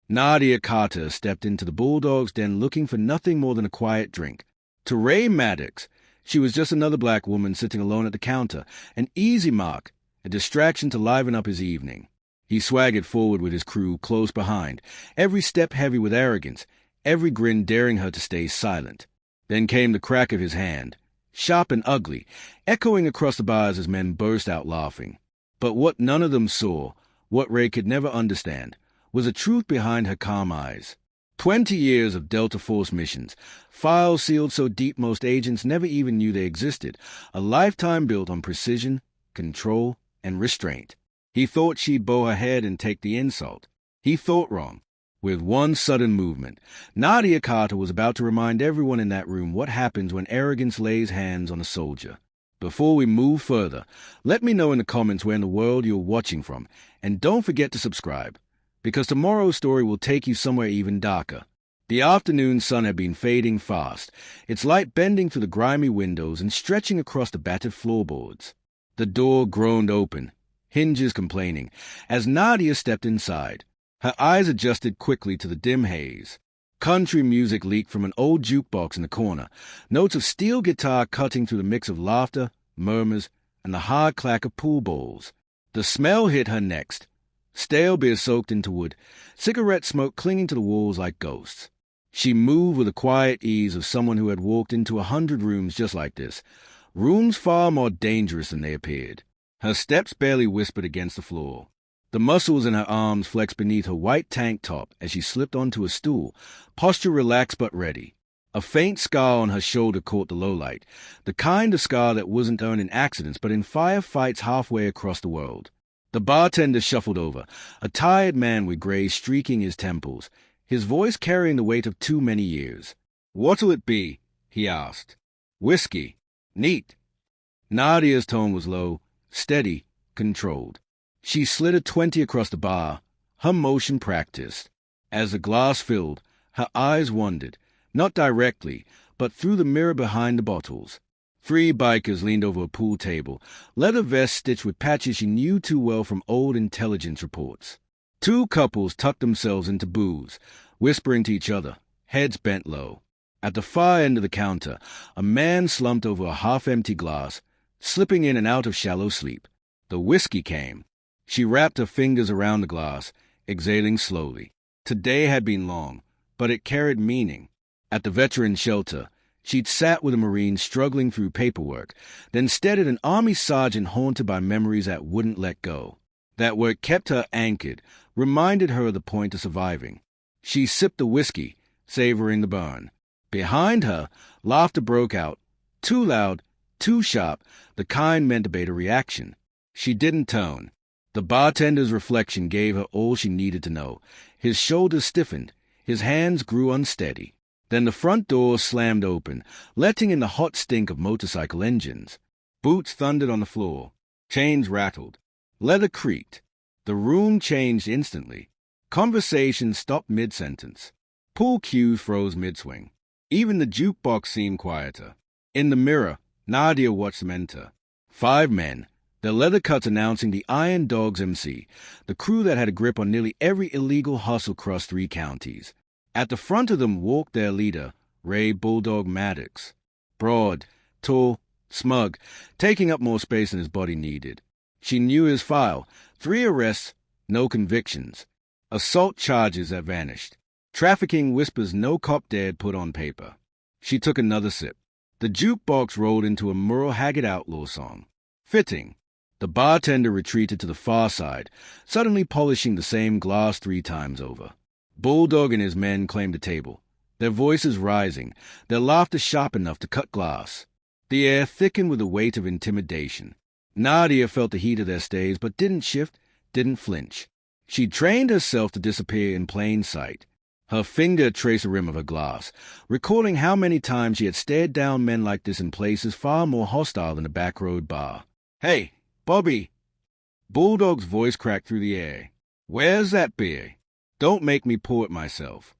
Nadia Carter stepped into the Bulldog's den looking for nothing more than a quiet drink. To Ray Maddox, she was just another black woman sitting alone at the counter, an easy mark, a distraction to liven up his evening. He swaggered forward with his crew close behind, every step heavy with arrogance, every grin daring her to stay silent. Then came the crack of his hand, sharp and ugly, echoing across the bars as men burst out laughing. But what none of them saw, what Ray could never understand, was a truth behind her calm eyes. 20 years of Delta Force missions, files sealed so deep most agents never even knew they existed, a lifetime built on precision, control, and restraint. He thought she'd bow her head and take the insult. He thought wrong. With one sudden movement, Nadia Carter was about to remind everyone in that room what happens when arrogance lays hands on a soldier. Before we move further, let me know in the comments where in the world you're watching from, and don't forget to subscribe, because tomorrow's story will take you somewhere even darker. The afternoon sun had been fading fast, its light bending through the grimy windows and stretching across the battered floorboards. The door groaned open, hinges complaining, as Nadia stepped inside. Her eyes adjusted quickly to the dim haze. Country music leaked from an old jukebox in the corner, notes of steel guitar cutting through the mix of laughter, murmurs, and the hard clack of pool bowls. The smell hit her next. Stale beer soaked into wood, cigarette smoke clinging to the walls like ghosts. She moved with the quiet ease of someone who had walked into 100 rooms just like this, rooms far more dangerous than they appeared. Her steps barely whispered against the floor. The muscles in her arms flexed beneath her white tank top as she slipped onto a stool, posture relaxed but ready. A faint scar on her shoulder caught the lowlight, the kind of scar that wasn't earned in accidents but in firefights halfway across the world. The bartender shuffled over, a tired man with gray streaking his temples, his voice carrying the weight of too many years. "What'll it be?" he asked. "Whiskey. Neat." Nadia's tone was low, steady, controlled. She slid a 20 across the bar, her motion practiced. As the glass filled, her eyes wandered, not directly, but through the mirror behind the bottles. 3 bikers leaned over a pool table, leather vests stitched with patches she knew too well from old intelligence reports. 2 couples tucked themselves into booths, whispering to each other, heads bent low. At the far end of the counter, a man slumped over a half-empty glass, slipping in and out of shallow sleep. The whiskey came. She wrapped her fingers around the glass, exhaling slowly. Today had been long, but it carried meaning. At the veteran shelter, she'd sat with a Marine struggling through paperwork, then stared at an Army sergeant haunted by memories that wouldn't let go. That work kept her anchored, reminded her of the point of surviving. She sipped the whiskey, savoring the burn. Behind her, laughter broke out, too loud, too sharp, the kind meant to bait a reaction. She didn't tone. The bartender's reflection gave her all she needed to know. His shoulders stiffened, his hands grew unsteady. Then the front door slammed open, letting in the hot stink of motorcycle engines. Boots thundered on the floor. Chains rattled. Leather creaked. The room changed instantly. Conversation stopped mid-sentence. Pool cues froze mid-swing. Even the jukebox seemed quieter. In the mirror, Nadia watched them enter. 5 men, their leather cuts announcing the Iron Dogs MC, the crew that had a grip on nearly every illegal hustle across 3 counties. At the front of them walked their leader, Ray Bulldog Maddox. Broad, tall, smug, taking up more space than his body needed. She knew his file: 3 arrests, no convictions. Assault charges that vanished. Trafficking whispers no cop dared put on paper. She took another sip. The jukebox rolled into a Merle Haggard outlaw song. Fitting. The bartender retreated to the far side, suddenly polishing the same glass 3 times over. Bulldog and his men claimed the table, their voices rising, their laughter sharp enough to cut glass. The air thickened with the weight of intimidation. Nadia felt the heat of their stays, but didn't shift, didn't flinch. She trained herself to disappear in plain sight. Her finger traced the rim of her glass, recalling how many times she had stared down men like this in places far more hostile than a back-road bar. "Hey, Bobby!" Bulldog's voice cracked through the air. "Where's that beer? Don't make me pour it myself."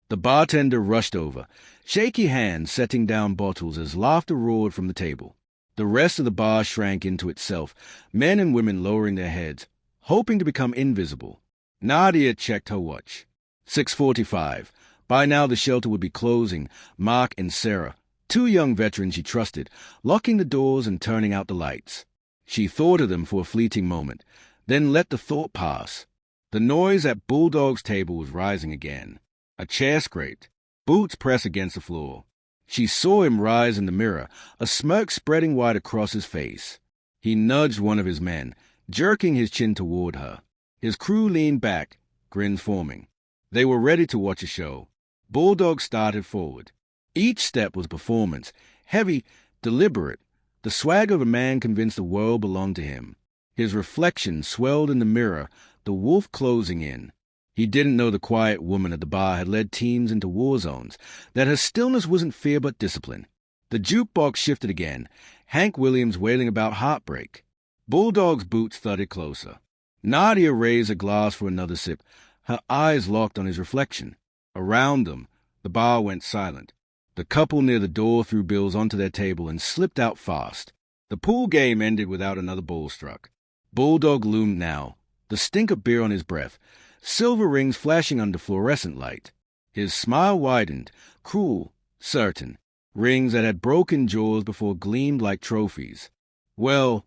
The bartender rushed over, shaky hands setting down bottles as laughter roared from the table. The rest of the bar shrank into itself, men and women lowering their heads, hoping to become invisible. Nadia checked her watch. 6:45. By now the shelter would be closing. Mark and Sarah, two young veterans she trusted, locking the doors and turning out the lights. She thought of them for a fleeting moment, then let the thought pass. The noise at Bulldog's table was rising again. A chair scraped. Boots pressed against the floor. She saw him rise in the mirror, a smirk spreading wide across his face. He nudged one of his men, jerking his chin toward her. His crew leaned back, grins forming. They were ready to watch a show. Bulldog started forward. Each step was performance, heavy, deliberate, the swag of a man convinced the world belonged to him. His reflection swelled in the mirror, the wolf closing in. He didn't know the quiet woman at the bar had led teams into war zones, that her stillness wasn't fear but discipline. The jukebox shifted again, Hank Williams wailing about heartbreak. Bulldog's boots thudded closer. Nadia raised a glass for another sip, her eyes locked on his reflection. Around them, the bar went silent. The couple near the door threw bills onto their table and slipped out fast. The pool game ended without another ball struck. Bulldog loomed now, the stink of beer on his breath, silver rings flashing under fluorescent light. His smile widened, cruel, certain. Rings that had broken jaws before gleamed like trophies. Well,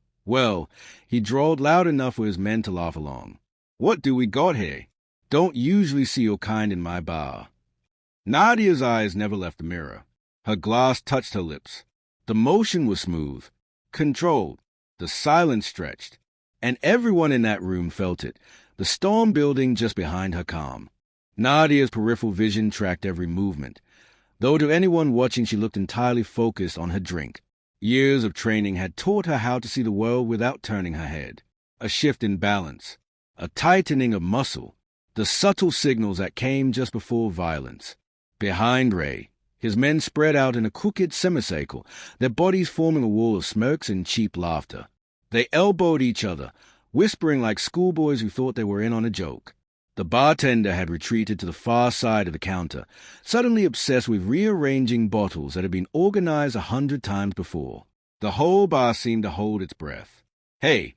he drawled loud enough for his men to laugh along. What do we got here? Don't usually see your kind in my bar. Nadia's eyes never left the mirror. Her glass touched her lips. The motion was smooth, controlled, the silence stretched, and everyone in that room felt it, the storm building just behind her calm. Nadia's peripheral vision tracked every movement, though to anyone watching she looked entirely focused on her drink. Years of training had taught her how to see the world without turning her head. A shift in balance, a tightening of muscle, the subtle signals that came just before violence. Behind Ray, his men spread out in a crooked semicircle, their bodies forming a wall of smirks and cheap laughter. They elbowed each other, whispering like schoolboys who thought they were in on a joke. The bartender had retreated to the far side of the counter, suddenly obsessed with rearranging bottles that had been organized 100 times before. The whole bar seemed to hold its breath. "Hey!"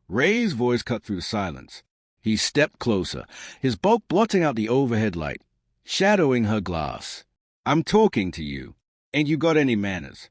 Ray's voice cut through the silence. He stepped closer, his bulk blotting out the overhead light, shadowing her glass. "I'm talking to you. Ain't you got any manners?"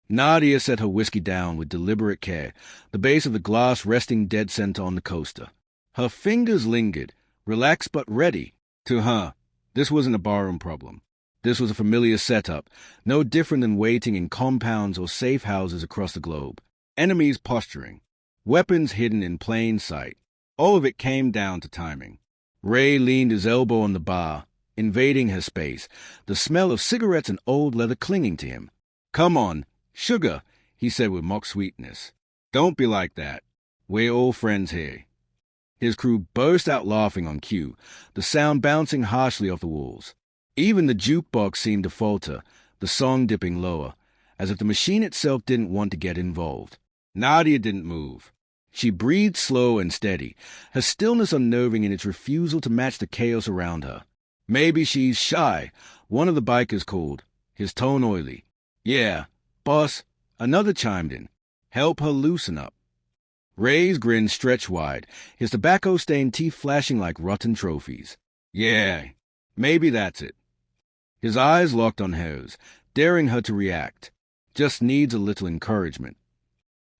Nadia set her whiskey down with deliberate care, the base of the glass resting dead center on the coaster. Her fingers lingered, relaxed but ready. To her, this wasn't a barroom problem. This was a familiar setup, no different than waiting in compounds or safe houses across the globe. Enemies posturing, weapons hidden in plain sight. All of it came down to timing. Ray leaned his elbow on the bar, invading her space, the smell of cigarettes and old leather clinging to him. "Come on, sugar," he said with mock sweetness. "Don't be like that. We're all friends here." His crew burst out laughing on cue, the sound bouncing harshly off the walls. Even the jukebox seemed to falter, the song dipping lower, as if the machine itself didn't want to get involved. Nadia didn't move. She breathed slow and steady, her stillness unnerving in its refusal to match the chaos around her. "Maybe she's shy," one of the bikers called, his tone oily. "Yeah, boss," another chimed in. "Help her loosen up." Ray's grin stretched wide, his tobacco-stained teeth flashing like rotten trophies. "Yeah, maybe that's it." His eyes locked on hers, daring her to react. "Just needs a little encouragement."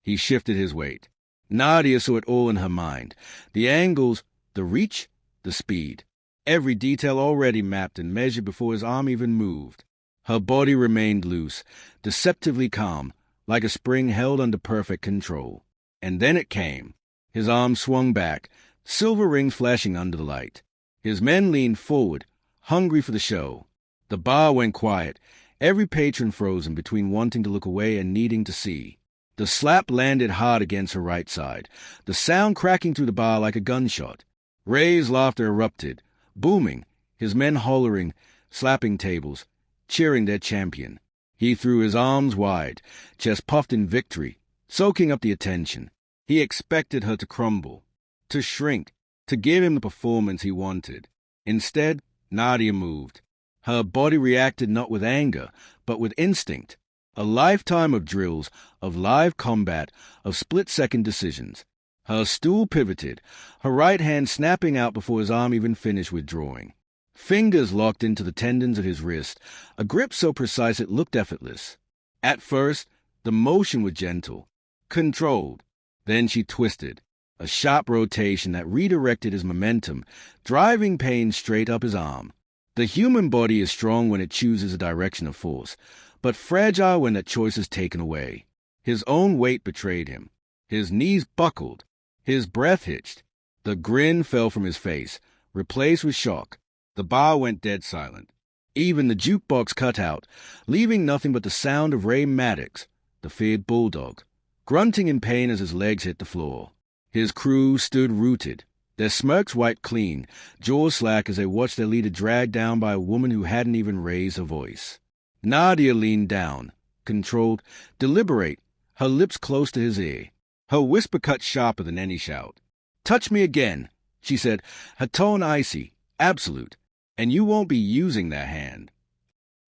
He shifted his weight. Nadia saw it all in her mind. The angles, the reach, the speed. Every detail already mapped and measured before his arm even moved. Her body remained loose, deceptively calm, like a spring held under perfect control. And then it came. His arm swung back, silver rings flashing under the light. His men leaned forward, hungry for the show. The bar went quiet, every patron frozen between wanting to look away and needing to see. The slap landed hard against her right side, the sound cracking through the bar like a gunshot. Ray's laughter erupted, booming, his men hollering, slapping tables, cheering their champion. He threw his arms wide, chest puffed in victory, soaking up the attention. He expected her to crumble, to shrink, to give him the performance he wanted. Instead, Nadia moved. Her body reacted not with anger, but with instinct. A lifetime of drills, of live combat, of split-second decisions. Her stool pivoted, her right hand snapping out before his arm even finished withdrawing. Fingers locked into the tendons of his wrist, a grip so precise it looked effortless. At first, the motion was gentle, controlled. Then she twisted, a sharp rotation that redirected his momentum, driving pain straight up his arm. The human body is strong when it chooses a direction of force, but fragile when that choice is taken away. His own weight betrayed him. His knees buckled. His breath hitched. The grin fell from his face, replaced with shock. The bar went dead silent. Even the jukebox cut out, leaving nothing but the sound of Ray Maddox, the feared bulldog, grunting in pain as his legs hit the floor. His crew stood rooted, their smirks wiped clean, jaws slack as they watched their leader dragged down by a woman who hadn't even raised her voice. Nadia leaned down, controlled, deliberate, her lips close to his ear. Her whisper cut sharper than any shout. "Touch me again," she said, her tone icy, absolute, "and you won't be using that hand."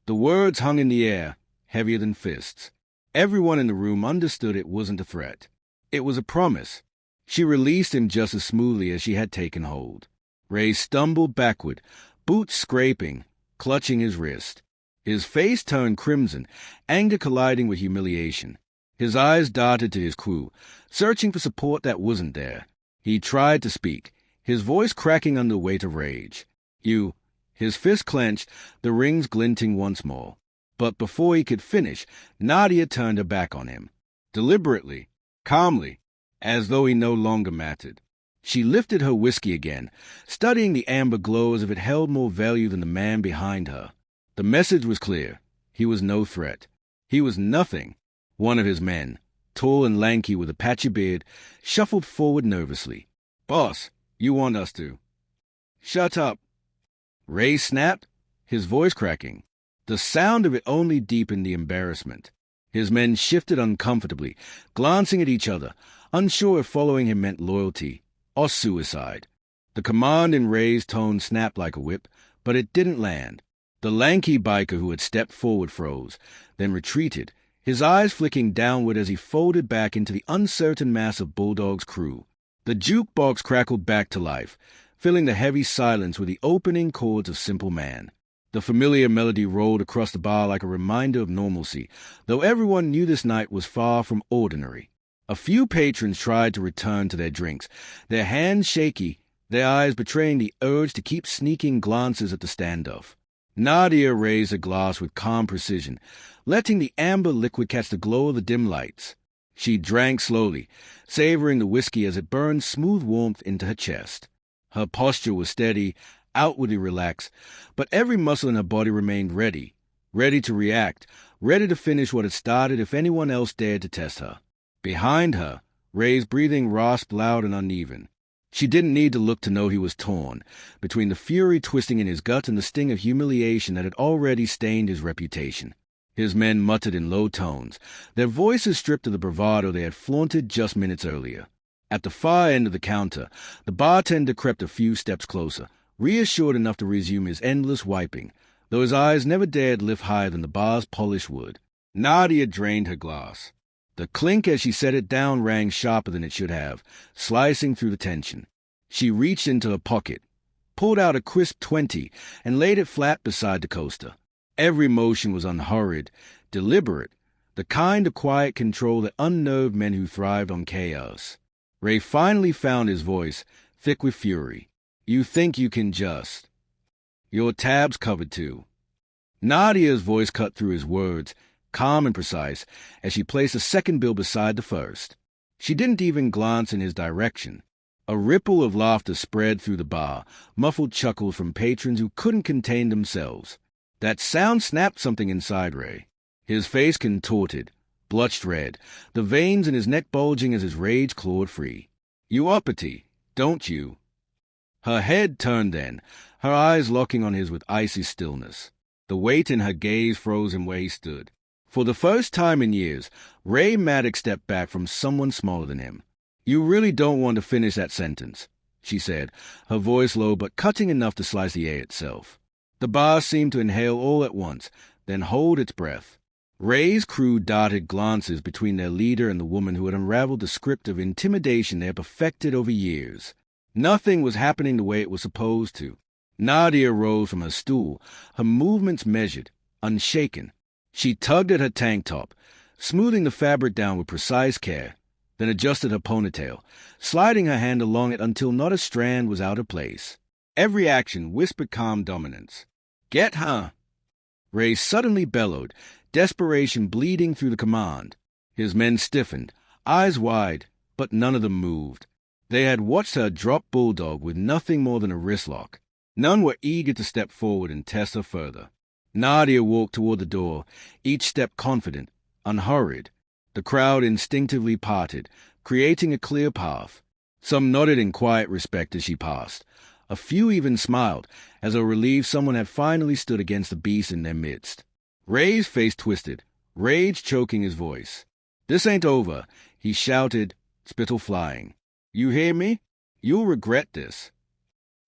The words hung in the air, heavier than fists. Everyone in the room understood it wasn't a threat. It was a promise. She released him just as smoothly as she had taken hold. Ray stumbled backward, boots scraping, clutching his wrist. His face turned crimson, anger colliding with humiliation. His eyes darted to his crew, searching for support that wasn't there. He tried to speak, his voice cracking under the weight of rage. "You," his fist clenched, the rings glinting once more. But before he could finish, Nadia turned her back on him. Deliberately, calmly, as though he no longer mattered. She lifted her whiskey again, studying the amber glow as if it held more value than the man behind her. The message was clear. He was no threat. He was nothing. One of his men, tall and lanky with a patchy beard, shuffled forward nervously. "Boss, you want us to." "Shut up." Ray snapped, his voice cracking. The sound of it only deepened the embarrassment. His men shifted uncomfortably, glancing at each other, unsure if following him meant loyalty or suicide. The command in Ray's tone snapped like a whip, but it didn't land. The lanky biker who had stepped forward froze, then retreated, his eyes flicking downward as he folded back into the uncertain mass of Bulldog's crew. The jukebox crackled back to life, filling the heavy silence with the opening chords of Simple Man. The familiar melody rolled across the bar like a reminder of normalcy, though everyone knew this night was far from ordinary. A few patrons tried to return to their drinks, their hands shaky, their eyes betraying the urge to keep sneaking glances at the standoff. Nadia raised a glass with calm precision, letting the amber liquid catch the glow of the dim lights. She drank slowly, savoring the whiskey as it burned smooth warmth into her chest. Her posture was steady, outwardly relaxed, but every muscle in her body remained ready to react, ready to finish what had started if anyone else dared to test her. Behind her, Ray's breathing rasped loud and uneven. She didn't need to look to know he was torn, between the fury twisting in his gut and the sting of humiliation that had already stained his reputation. His men muttered in low tones, their voices stripped of the bravado they had flaunted just minutes earlier. At the far end of the counter, the bartender crept a few steps closer, reassured enough to resume his endless wiping, though his eyes never dared lift higher than the bar's polished wood. Nadia drained her glass. The clink as she set it down rang sharper than it should have, slicing through the tension. She reached into her pocket, pulled out a crisp 20, and laid it flat beside the coaster. Every motion was unhurried, deliberate, the kind of quiet control that unnerved men who thrived on chaos. Ray finally found his voice, thick with fury. "You think you can just. Your tab's covered too." Nadia's voice cut through his words, calm and precise, as she placed a second bill beside the first. She didn't even glance in his direction. A ripple of laughter spread through the bar, muffled chuckles from patrons who couldn't contain themselves. That sound snapped something inside Ray. His face contorted, blotched red, the veins in his neck bulging as his rage clawed free. "You uppity, don't you?" Her head turned then, her eyes locking on his with icy stillness. The weight in her gaze froze him where he stood. For the first time in years, Ray Maddox stepped back from someone smaller than him. "You really don't want to finish that sentence," she said, her voice low but cutting enough to slice the air itself. The bar seemed to inhale all at once, then hold its breath. Ray's crew darted glances between their leader and the woman who had unraveled the script of intimidation they had perfected over years. Nothing was happening the way it was supposed to. Nadia rose from her stool, her movements measured, unshaken. She tugged at her tank top, smoothing the fabric down with precise care, then adjusted her ponytail, sliding her hand along it until not a strand was out of place. Every action whispered calm dominance. "Get her!" Ray suddenly bellowed, desperation bleeding through the command. His men stiffened, eyes wide, but none of them moved. They had watched her drop Bulldog with nothing more than a wristlock. None were eager to step forward and test her further. Nadia walked toward the door, each step confident, unhurried. The crowd instinctively parted, creating a clear path. Some nodded in quiet respect as she passed. A few even smiled, as though relieved someone had finally stood against the beast in their midst. Ray's face twisted, rage choking his voice. "This ain't over," he shouted, spittle flying. "You hear me? You'll regret this."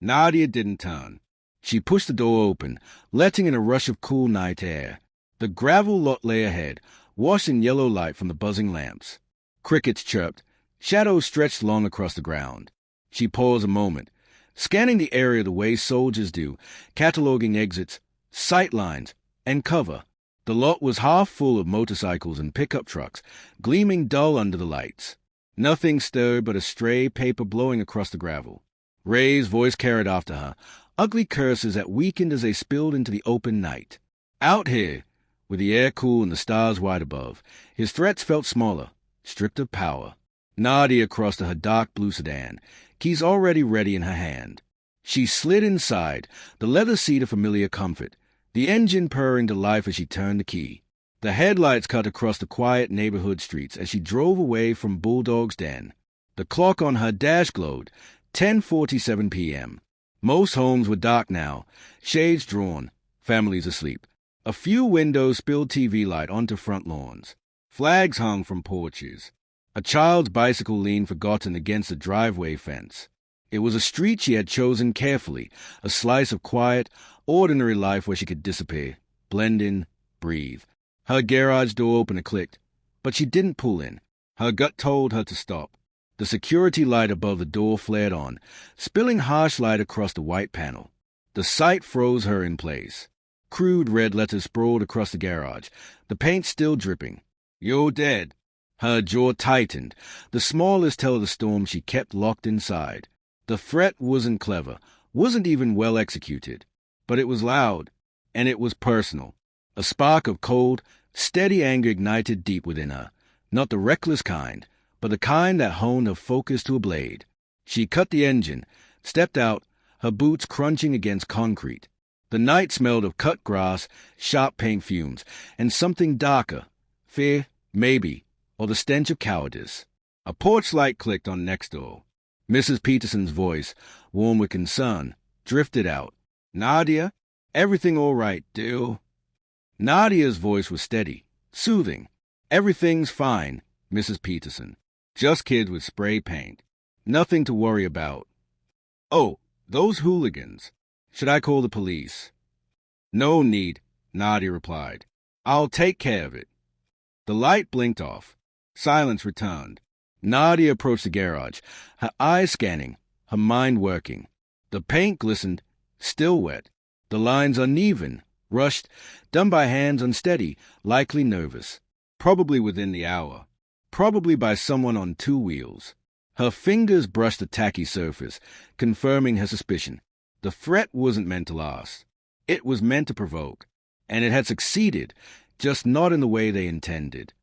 Nadia didn't turn. She pushed the door open, letting in a rush of cool night air. The gravel lot lay ahead, washed in yellow light from the buzzing lamps. Crickets chirped. Shadows stretched long across the ground. She paused a moment, scanning the area the way soldiers do, cataloging exits, sight lines, and cover. The lot was half full of motorcycles and pickup trucks, gleaming dull under the lights. Nothing stirred but a stray paper blowing across the gravel. Ray's voice carried after her, ugly curses that weakened as they spilled into the open night. Out here, with the air cool and the stars wide above, his threats felt smaller, stripped of power. Nadia crossed to her dark blue sedan, keys already ready in her hand. She slid inside, the leather seat a familiar comfort, the engine purring to life as she turned the key. The headlights cut across the quiet neighborhood streets as she drove away from Bulldog's den. The clock on her dash glowed, 10:47 p.m. Most homes were dark now, shades drawn, families asleep. A few windows spilled TV light onto front lawns. Flags hung from porches. A child's bicycle leaned forgotten against the driveway fence. It was a street she had chosen carefully, a slice of quiet, ordinary life where she could disappear, blend in, breathe. Her garage door opened and clicked, but she didn't pull in. Her gut told her to stop. The security light above the door flared on, spilling harsh light across the white panel. The sight froze her in place. Crude red letters sprawled across the garage, the paint still dripping. "You're dead." Her jaw tightened, the smallest tell of the storm she kept locked inside. The threat wasn't clever, wasn't even well executed, but it was loud, and it was personal. A spark of cold, steady anger ignited deep within her, not the reckless kind, but the kind that honed her focus to a blade. She cut the engine, stepped out, her boots crunching against concrete. The night smelled of cut grass, sharp paint fumes, and something darker, fear, maybe, or the stench of cowardice. A porch light clicked on next door. Mrs. Peterson's voice, warm with concern, drifted out. "Nadia, everything all right, dear?" Nadia's voice was steady, soothing. "Everything's fine, Mrs. Peterson. Just kids with spray paint. Nothing to worry about." "Oh, those hooligans. Should I call the police?" "No need," Nadia replied. "I'll take care of it." The light blinked off. Silence returned. Nadia approached the garage, her eyes scanning, her mind working. The paint glistened, still wet. The lines uneven, rushed, done by hands unsteady, likely nervous. Probably within the hour. Probably by someone on two wheels. Her fingers brushed the tacky surface, confirming her suspicion. The threat wasn't meant to last. It was meant to provoke. And it had succeeded, just not in the way they intended.